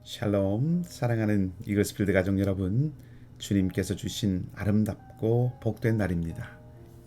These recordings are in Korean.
샬롬, 사랑하는 이글스필드 가족 여러분, 주님께서 주신 아름답고 복된 날입니다.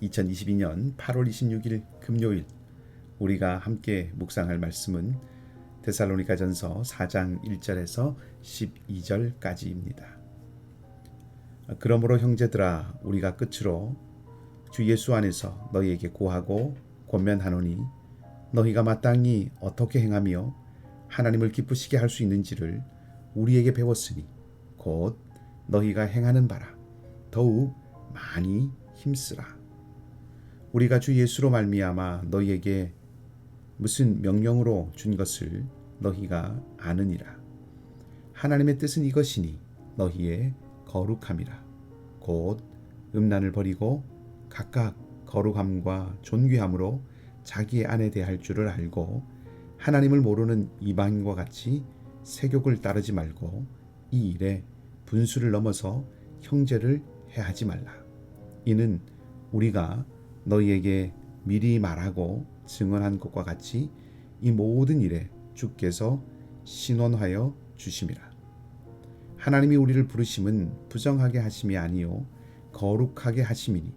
2022년 8월 26일 금요일, 우리가 함께 묵상할 말씀은 데살로니가전서 4장 1절에서 12절까지입니다. 그러므로 형제들아, 우리가 끝으로 주 예수 안에서 너희에게 구하고 권면하노니 너희가 마땅히 어떻게 행하며 하나님을 기쁘시게 할 수 있는지를 우리에게 배웠으니 곧 너희가 행하는 바라 더욱 많이 힘쓰라. 우리가 주 예수로 말미암아 너희에게 무슨 명령으로 준 것을 너희가 아느니라. 하나님의 뜻은 이것이니 너희의 거룩함이라. 곧 음란을 버리고 각각 거룩함과 존귀함으로 자기의 아내 대할 줄을 알고 하나님을 모르는 이방인과 같이 세욕을 따르지 말고 이 일에 분수를 넘어서 형제를 해하지 말라. 이는 우리가 너희에게 미리 말하고 증언한 것과 같이 이 모든 일에 주께서 신원하여 주심이라. 하나님이 우리를 부르심은 부정하게 하심이 아니요 거룩하게 하심이니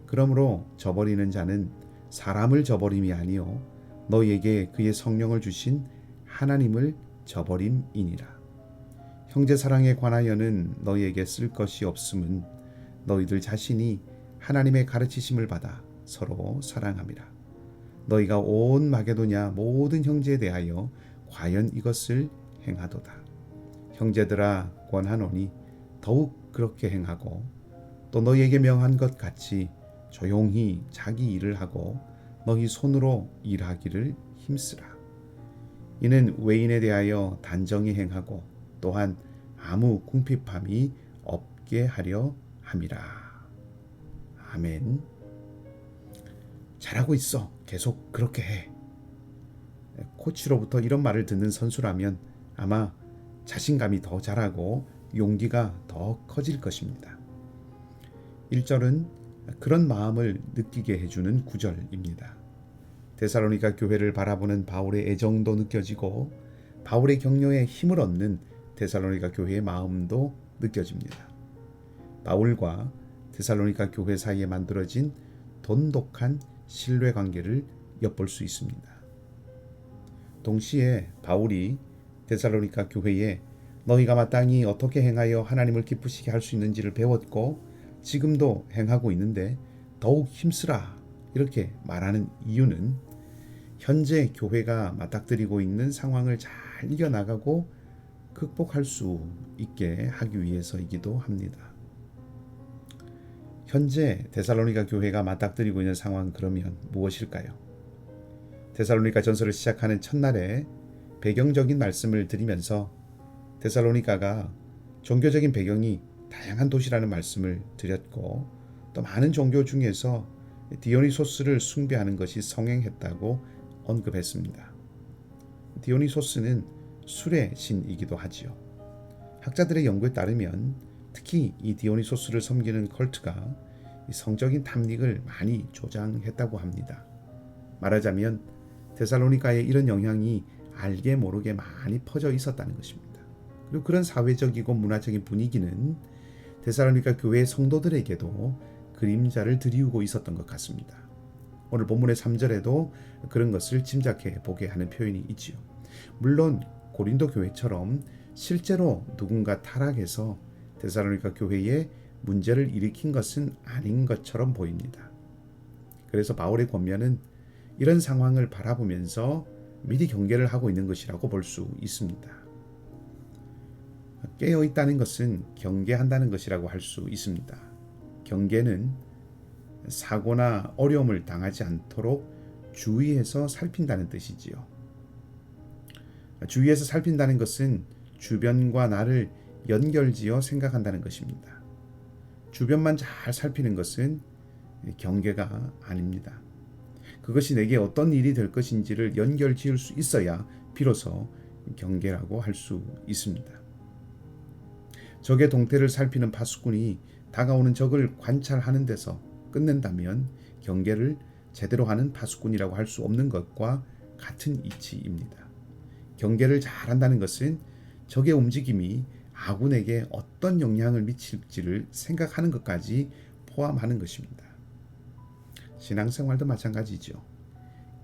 그러므로 저버리는 자는 사람을 저버림이 아니요 너희에게 그의 성령을 주신 하나님을 저버림이니라. 형제 사랑에 관하여는 너희에게 쓸 것이 없음은 너희들 자신이 하나님의 가르치심을 받아 서로 사랑함이라. 너희가 온 마게도냐 모든 형제에 대하여 과연 이것을 행하도다. 형제들아, 권하노니 더욱 그렇게 행하고 또 너희에게 명한 것 같이 조용히 자기 일을 하고 너희 손으로 일하기를 힘쓰라. 이는 외인에 대하여 단정히 행하고 또한 아무 궁핍함이 없게 하려 함이라. 아멘. 잘하고 있어. 계속 그렇게 해. 코치로부터 이런 말을 듣는 선수라면 아마 자신감이 더 자라고 용기가 더 커질 것입니다. 1절은 그런 마음을 느끼게 해주는 구절입니다. 데살로니가 교회를 바라보는 바울의 애정도 느껴지고 바울의 격려에 힘을 얻는 데살로니가 교회의 마음도 느껴집니다. 바울과 데살로니가 교회 사이에 만들어진 돈독한 신뢰관계를 엿볼 수 있습니다. 동시에 바울이 데살로니가 교회에 너희가 마땅히 어떻게 행하여 하나님을 기쁘시게 할 수 있는지를 배웠고 지금도 행하고 있는데 더욱 힘쓰라 이렇게 말하는 이유는 현재 교회가 맞닥뜨리고 있는 상황을 잘 이겨나가고 극복할 수 있게 하기 위해서이기도 합니다. 현재 데살로니가 교회가 맞닥뜨리고 있는 상황은 그러면 무엇일까요? 데살로니가 전서를 시작하는 첫날에 배경적인 말씀을 드리면서 데살로니가가 종교적인 배경이 다양한 도시라는 말씀을 드렸고 또 많은 종교 중에서 디오니소스를 숭배하는 것이 성행했다고 언급했습니다. 디오니소스는 술의 신이기도 하지요. 학자들의 연구에 따르면 특히 이 디오니소스를 섬기는 컬트가 성적인 탐닉을 많이 조장했다고 합니다. 말하자면 데살로니가에 이런 영향이 알게 모르게 많이 퍼져 있었다는 것입니다. 그리고 그런 사회적이고 문화적인 분위기는 데살로니가 교회의 성도들에게도 그림자를 드리우고 있었던 것 같습니다. 오늘 본문의 3절에도 그런 것을 짐작해 보게 하는 표현이 있지요. 물론 고린도 교회처럼 실제로 누군가 타락해서 데살로니가 교회에 문제를 일으킨 것은 아닌 것처럼 보입니다. 그래서 바울의 권면은 이런 상황을 바라보면서 미리 경계를 하고 있는 것이라고 볼 수 있습니다. 깨어 있다는 것은 경계한다는 것이라고 할 수 있습니다. 경계는 사고나 어려움을 당하지 않도록 주의해서 살핀다는 뜻이지요. 주의해서 살핀다는 것은 주변과 나를 연결지어 생각한다는 것입니다. 주변만 잘 살피는 것은 경계가 아닙니다. 그것이 내게 어떤 일이 될 것인지를 연결지을 수 있어야 비로소 경계라고 할 수 있습니다. 적의 동태를 살피는 파수꾼이 다가오는 적을 관찰하는 데서 끝낸다면 경계를 제대로 하는 파수꾼이라고 할 수 없는 것과 같은 이치입니다. 경계를 잘 한다는 것은 적의 움직임이 아군에게 어떤 영향을 미칠지를 생각하는 것까지 포함하는 것입니다. 신앙생활도 마찬가지죠.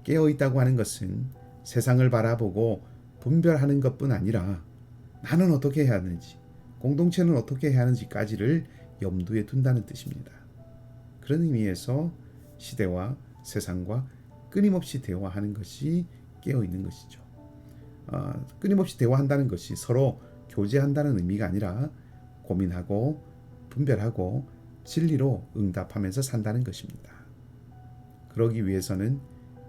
깨어있다고 하는 것은 세상을 바라보고 분별하는 것뿐 아니라 나는 어떻게 해야 하는지, 공동체는 어떻게 해야 하는지까지를 염두에 둔다는 뜻입니다. 그런 의미에서 시대와 세상과 끊임없이 대화하는 것이 깨어있는 것이죠. 끊임없이 대화한다는 것이 서로 교제한다는 의미가 아니라 고민하고 분별하고 진리로 응답하면서 산다는 것입니다. 그러기 위해서는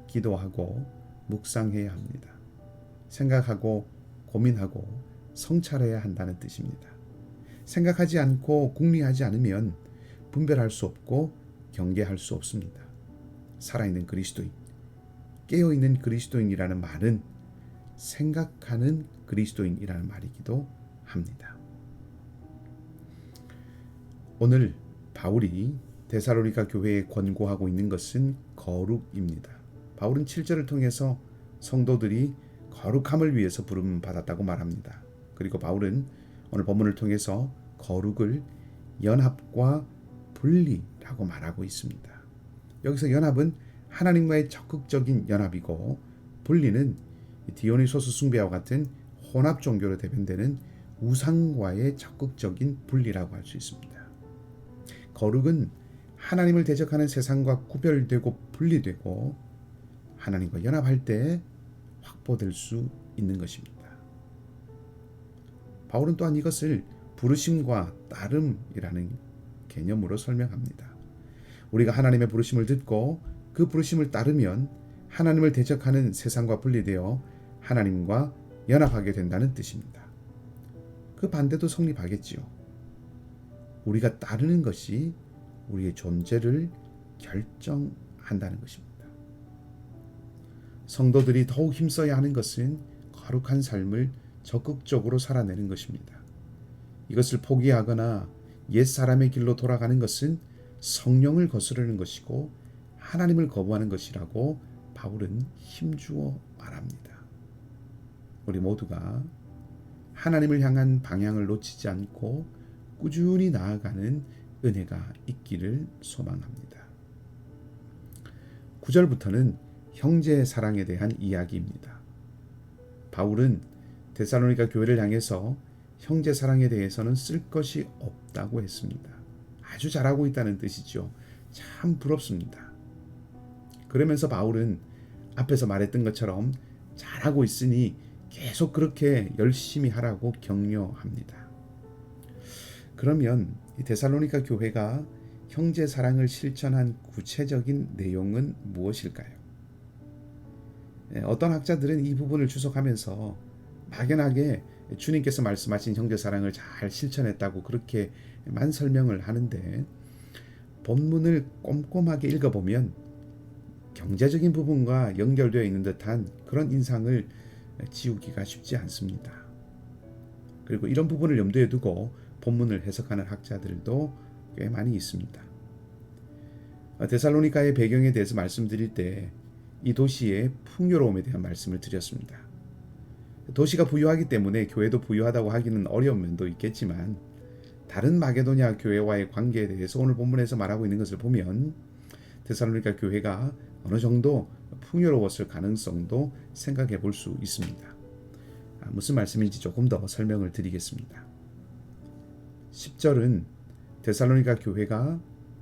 기도하고 묵상해야 합니다. 생각하고 고민하고 성찰해야 한다는 뜻입니다. 생각하지 않고 궁리하지 않으면 분별할 수 없고 경계할 수 없습니다. 살아있는 그리스도인, 깨어있는 그리스도인이라는 말은 생각하는 그리스도인이라는 말이기도 합니다. 오늘 바울이 데살로니가 교회에 권고하고 있는 것은 거룩입니다. 바울은 7절을 통해서 성도들이 거룩함을 위해서 부름 받았다고 말합니다. 그리고 바울은 오늘 본문을 통해서 거룩을 연합과 분리라고 말하고 있습니다. 여기서 연합은 하나님과의 적극적인 연합이고, 분리는 디오니소스 숭배와 같은 혼합 종교로 대변되는 우상과의 적극적인 분리라고 할 수 있습니다. 거룩은 하나님을 대적하는 세상과 구별되고 분리되고 하나님과 연합할 때 확보될 수 있는 것입니다. 바울은 또한 이것을 부르심과 따름이라는 개념으로 설명합니다. 우리가 하나님의 부르심을 듣고 그 부르심을 따르면 하나님을 대적하는 세상과 분리되어 하나님과 연합하게 된다는 뜻입니다. 그 반대도 성립하겠지요. 우리가 따르는 것이 우리의 존재를 결정한다는 것입니다. 성도들이 더욱 힘써야 하는 것은 거룩한 삶을 적극적으로 살아내는 것입니다. 이것을 포기하거나 옛사람의 길로 돌아가는 것은 성령을 거스르는 것이고 하나님을 거부하는 것이라고 바울은 힘주어 말합니다. 우리 모두가 하나님을 향한 방향을 놓치지 않고 꾸준히 나아가는 은혜가 있기를 소망합니다. 9절부터는 형제 사랑에 대한 이야기입니다. 바울은 데살로니가 교회를 향해서 형제 사랑에 대해서는 쓸 것이 없다고 했습니다. 아주 잘하고 있다는 뜻이죠. 참 부럽습니다. 그러면서 바울은 앞에서 말했던 것처럼 잘하고 있으니 계속 그렇게 열심히 하라고 격려합니다. 그러면 이 데살로니가 교회가 형제 사랑을 실천한 구체적인 내용은 무엇일까요? 어떤 학자들은 이 부분을 주석하면서 막연하게 주님께서 말씀하신 형제 사랑을 잘 실천했다고 그렇게만 설명을 하는데, 본문을 꼼꼼하게 읽어보면 경제적인 부분과 연결되어 있는 듯한 그런 인상을 지우기가 쉽지 않습니다. 그리고 이런 부분을 염두에 두고 본문을 해석하는 학자들도 꽤 많이 있습니다. 데살로니가의 배경에 대해서 말씀드릴 때 이 도시의 풍요로움에 대한 말씀을 드렸습니다. 도시가 부유하기 때문에 교회도 부유하다고 하기는 어려운 면도 있겠지만, 다른 마게도냐 교회와의 관계에 대해서 오늘 본문에서 말하고 있는 것을 보면 데살로니가 교회가 어느 정도 풍요로웠을 가능성도 생각해 볼 수 있습니다. 무슨 말씀인지 조금 더 설명을 드리겠습니다. 10절은 데살로니가 교회가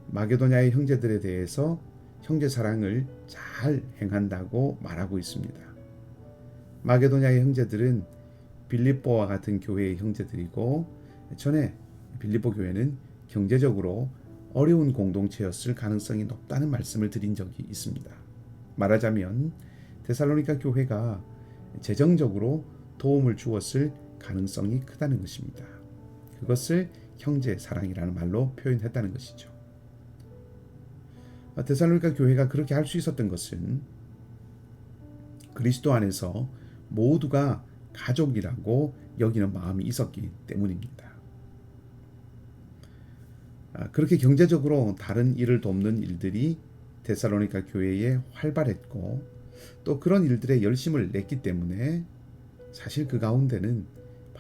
마게도냐의 형제들에 대해서 형제 사랑을 잘 행한다고 말하고 있습니다. 마게도냐의 형제들은 빌립보와 같은 교회의 형제들이고, 전에 빌립보 교회는 경제적으로 어려운 공동체였을 가능성이 높다는 말씀을 드린 적이 있습니다. 말하자면 데살로니가 교회가 재정적으로 도움을 주었을 가능성이 크다는 것입니다. 그것을 형제 사랑이라는 말로 표현했다는 것이죠. 데살로니가 교회가 그렇게 할 수 있었던 것은 그리스도 안에서 모두가 가족이라고 여기는 마음이 있었기 때문입니다. 그렇게 경제적으로 다른 일을 돕는 일들이 데살로니가 교회에 활발했고, 또 그런 일들에 열심을 냈기 때문에 사실 그 가운데는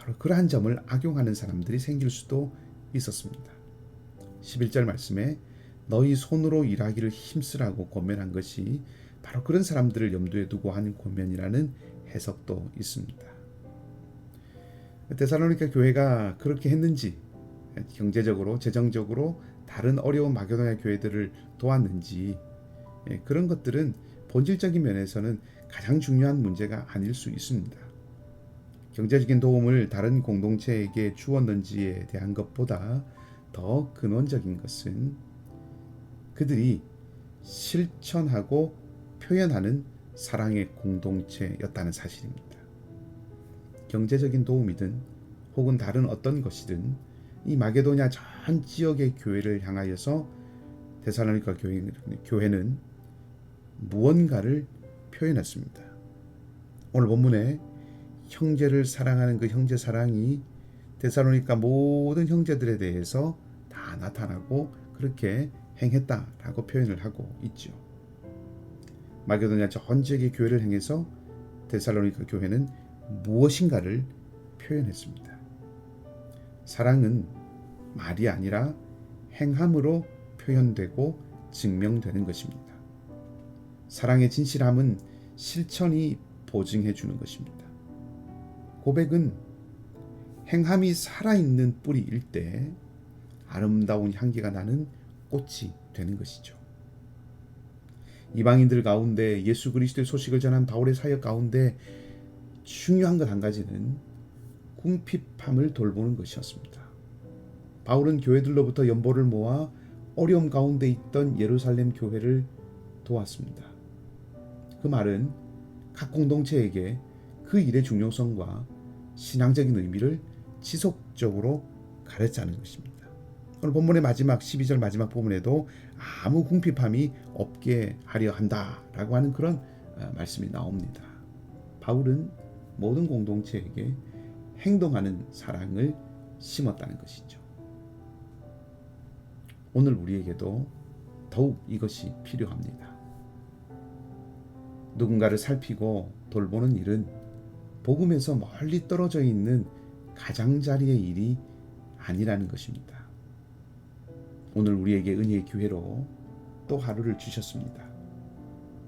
바로 그러한 점을 악용하는 사람들이 생길 수도 있었습니다. 11절 말씀에 너희 손으로 일하기를 힘쓰라고 권면한 것이 바로 그런 사람들을 염두에 두고 한 권면이라는 해석도 있습니다. 데살로니가 교회가 그렇게 했는지, 경제적으로 재정적으로 다른 어려운 마게도냐 교회들을 도왔는지, 그런 것들은 본질적인 면에서는 가장 중요한 문제가 아닐 수 있습니다. 경제적인 도움을 다른 공동체에게 주었는지에 대한 것보다 더 근원적인 것은 그들이 실천하고 표현하는 사랑의 공동체였다는 사실입니다. 경제적인 도움이든 혹은 다른 어떤 것이든 이 마게도냐 전 지역의 교회를 향하여서 데살로니가 교회는 무언가를 표현했습니다. 오늘 본문에 형제를 사랑하는 그 형제 사랑이 데살로니가 모든 형제들에 대해서 다 나타나고 그렇게 행했다라고 표현을 하고 있죠. 마게도냐 전 지역의 교회를 향해서 데살로니가 교회는 무엇인가를 표현했습니다. 사랑은 말이 아니라 행함으로 표현되고 증명되는 것입니다. 사랑의 진실함은 실천이 보증해 주는 것입니다. 고백은 행함이 살아있는 뿌리일 때 아름다운 향기가 나는 꽃이 되는 것이죠. 이방인들 가운데 예수 그리스도의 소식을 전한 바울의 사역 가운데 중요한 것 한 가지는 궁핍함을 돌보는 것이었습니다. 바울은 교회들로부터 연보를 모아 어려움 가운데 있던 예루살렘 교회를 도왔습니다. 그 말은 각 공동체에게 그 일의 중요성과 신앙적인 의미를 지속적으로 가르치는 것입니다. 오늘 본문의 마지막 12절 마지막 부분에도 아무 궁핍함이 없게 하려 한다라고 하는 그런 말씀이 나옵니다. 바울은 모든 공동체에게 행동하는 사랑을 심었다는 것이죠. 오늘 우리에게도 더욱 이것이 필요합니다. 누군가를 살피고 돌보는 일은 복음에서 멀리 떨어져 있는 가장자리의 일이 아니라는 것입니다. 오늘 우리에게 은혜의 기회로 또 하루를 주셨습니다.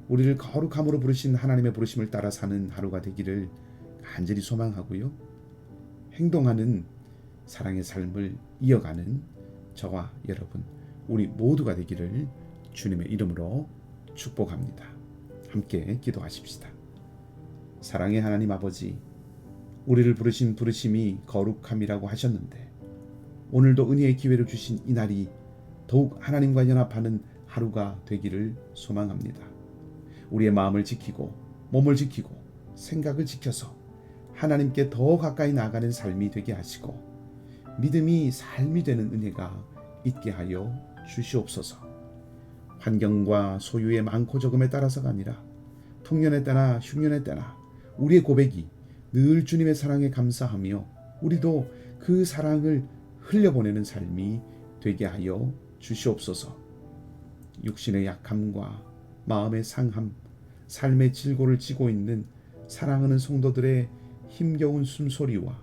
우리를 거룩함으로 부르신 하나님의 부르심을 따라 사는 하루가 되기를 간절히 소망하고요. 행동하는 사랑의 삶을 이어가는 저와 여러분 우리 모두가 되기를 주님의 이름으로 축복합니다. 함께 기도하십시다. 사랑의 하나님 아버지, 우리를 부르신 부르심이 거룩함이라고 하셨는데 오늘도 은혜의 기회를 주신 이 날이 더욱 하나님과 연합하는 하루가 되기를 소망합니다. 우리의 마음을 지키고 몸을 지키고 생각을 지켜서 하나님께 더 가까이 나아가는 삶이 되게 하시고 믿음이 삶이 되는 은혜가 있게 하여 주시옵소서. 환경과 소유의 많고 적음에 따라서가 아니라 풍년의 때나 흉년의 때나 우리의 고백이 늘 주님의 사랑에 감사하며 우리도 그 사랑을 흘려보내는 삶이 되게 하여 주시옵소서. 육신의 약함과 마음의 상함, 삶의 질고를 지고 있는 사랑하는 성도들의 힘겨운 숨소리와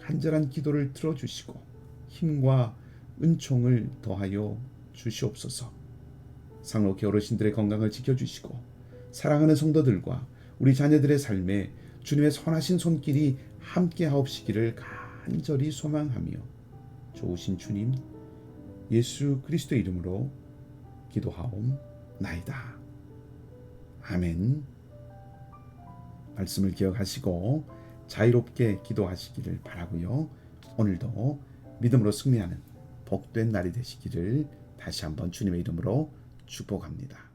간절한 기도를 들어주시고 힘과 은총을 더하여 주시옵소서. 상록회 어르신들의 건강을 지켜주시고 사랑하는 성도들과 우리 자녀들의 삶에 주님의 선하신 손길이 함께 하옵시기를 간절히 소망하며 좋으신 주님 예수 그리스도의 이름으로 기도하옵나이다. 아멘. 말씀을 기억하시고 자유롭게 기도하시기를 바라고요. 오늘도 믿음으로 승리하는 복된 날이 되시기를 다시 한번 주님의 이름으로 축복합니다.